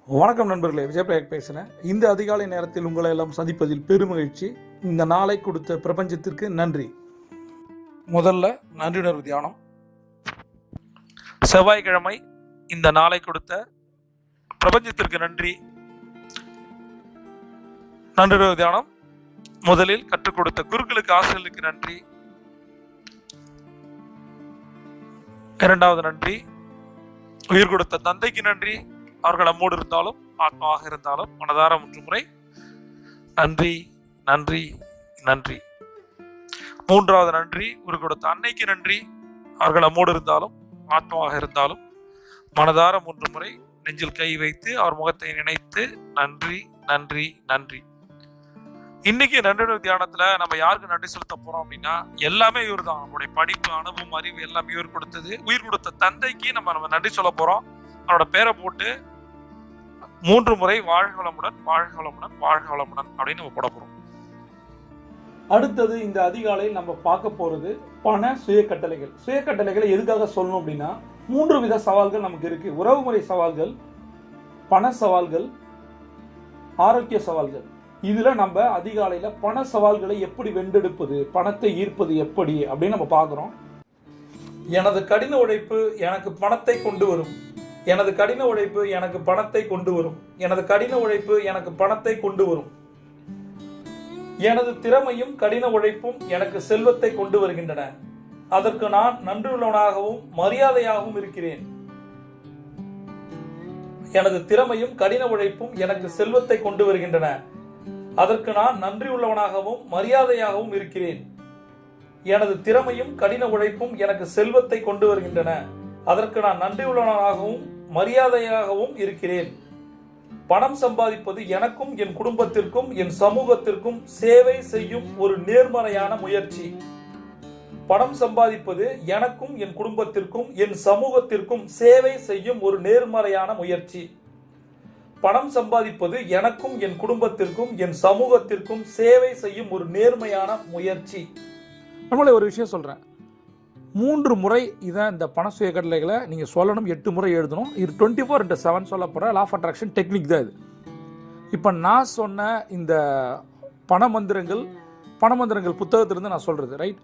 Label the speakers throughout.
Speaker 1: வணக்கம் நண்பர்களே, விஜயபிரயாக் பேசுகிறேன். இந்த அதிகாலை நேரத்தில் உங்களை எல்லாம் சந்திப்பதில் பெருமகிழ்ச்சி. இந்த நாளை கொடுத்த பிரபஞ்சத்திற்கு நன்றி. முதல்ல நன்றியுணர்வு தியானம். செவ்வாய்க்கிழமை இந்த நாளை கொடுத்த பிரபஞ்சத்திற்கு நன்றி. நன்றியுணர்வு தியானம். முதலில் கற்றுக் கொடுத்த குருக்களுக்கு, ஆசிரியர்களுக்கு நன்றி. இரண்டாவது நன்றி உயிர் கொடுத்த தந்தைக்கு நன்றி. அவர்கள் நம்மோடு இருந்தாலும் ஆத்மாவாக இருந்தாலும் மனதார 3 முறை நன்றி நன்றி நன்றி. மூன்றாவது நன்றி உயிர் கொடுத்த அன்னைக்கு நன்றி. அவர்கள் நம்மோடு இருந்தாலும் ஆத்மாவாக இருந்தாலும் மனதார 3 முறை நெஞ்சில் கை வைத்து அவர் முகத்தை நினைத்து நன்றி நன்றி நன்றி. இன்னைக்கு நன்றியுணர்வு தியானத்துல நம்ம யாருக்கு நன்றி செலுத்த போறோம் அப்படின்னா, எல்லாமே இவர் தான். நம்மளுடைய படிப்பு, அனுபவம், அறிவு எல்லாமே இவர் கொடுத்தது. உயிர் கொடுத்த தந்தைக்கு நம்ம நன்றி சொல்ல போறோம். அவரோட பேரை போட்டு 3 முறை வாழ்க வளமுடன், வாழ்க வளமுடன், வாழ்க வளமுடன் அப்படின்னு நம்ம போட போறோம். அடுத்தது இந்த அதிகாலையில் நம்ம பார்க்க போறது பண சுய கட்டளைகள். சுய கட்டளைகளை எதுக்காக சொல்லணும் அப்படின்னா, 3 வித சவால்கள் நமக்கு இருக்கு. உறவுமுறை சவால்கள், பண சவால்கள், ஆரோக்கிய சவால்கள். இதுல நம்ம அதிகாலையில பண சவால்களை எப்படி வென்றெடுப்பது, பணத்தை ஈர்ப்பது எப்படி அப்படின்னு நம்ம பார்க்கிறோம். எனது கடின உழைப்பு எனக்கு பணத்தை கொண்டு வரும். எனது கடின உழைப்பு எனக்கு பணத்தை கொண்டு வரும். எனது கடின உழைப்பு எனக்கு பணத்தை கொண்டு வரும். எனது திறமையும் கடின உழைப்பும் எனக்கு செல்வத்தை கொண்டு வருகின்றன. அதற்கு நான் நன்றியுள்ளவனாகவும் மரியாதையாகவும் இருக்கிறேன். எனது திறமையும் கடின உழைப்பும் எனக்கு செல்வத்தை கொண்டு வருகின்றன. அதற்கு நான் நன்றியுள்ளவனாகவும் மரியாதையாகவும் இருக்கிறேன். எனது திறமையும் கடின உழைப்பும் எனக்கு செல்வத்தை கொண்டு வருகின்றன. அதற்கு நான் நன்றியுள்ளவனாகவும் மரியாதையாகவும் இருக்கிறேன். பணம் சம்பாதிப்பது எனக்கும் என் குடும்பத்திற்கும் என் சமூகத்திற்கும் சேவை செய்யும் ஒரு நேர்மறையான முயற்சி. பணம் சம்பாதிப்பது எனக்கும் என் குடும்பத்திற்கும் என் சமூகத்திற்கும் சேவை செய்யும் ஒரு நேர்மறையான முயற்சி. பணம் சம்பாதிப்பது எனக்கும் என் குடும்பத்திற்கும் என் சமூகத்திற்கும் சேவை செய்யும் ஒரு நேர்மையான முயற்சி. நம்மளே ஒரு விஷயம் சொல்றேன். 3 முறை இதான் இந்த பண சுய கட்டளைகளை நீங்கள் சொல்லணும். 8 முறை எழுதணும். இது 24/7 சொல்ல போகிற லா ஆஃப் அட்ராக்ஷன் டெக்னிக் தான் இது. இப்போ நான் சொன்ன இந்த பணமந்திரங்கள் புத்தகத்திலிருந்து நான் சொல்கிறது ரைட்.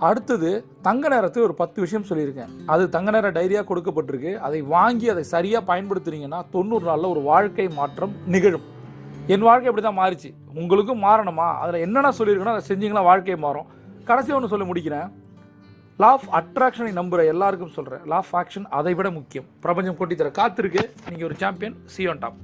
Speaker 1: அடுத்தது தங்க நேரத்தில் ஒரு 10 விஷயம் சொல்லியிருக்கேன். அது தங்க நேர டைரியாக கொடுக்கப்பட்டிருக்கு. அதை வாங்கி அதை சரியாக பயன்படுத்துனீங்கன்னா 90 நாளில் ஒரு வாழ்க்கை மாற்றம் நிகழும். என் வாழ்க்கை அப்படி தான் மாறிச்சு. உங்களுக்கும் மாறணுமா? அதில் என்னென்ன சொல்லியிருக்கணும் அதை செஞ்சீங்கன்னா வாழ்க்கை மாறும். கடைசி ஒன்று சொல்லி முடிக்கிறேன். லா ஆஃப் அட்ராக்ஷனை நம்புகிற எல்லாருக்கும் சொல்கிறேன், லா ஆஃப் ஆக்ஷன் அதை விட முக்கியம். பிரபஞ்சம் கொட்டி தர காத்திருக்கு. நீங்கள் ஒரு champion. See you on top.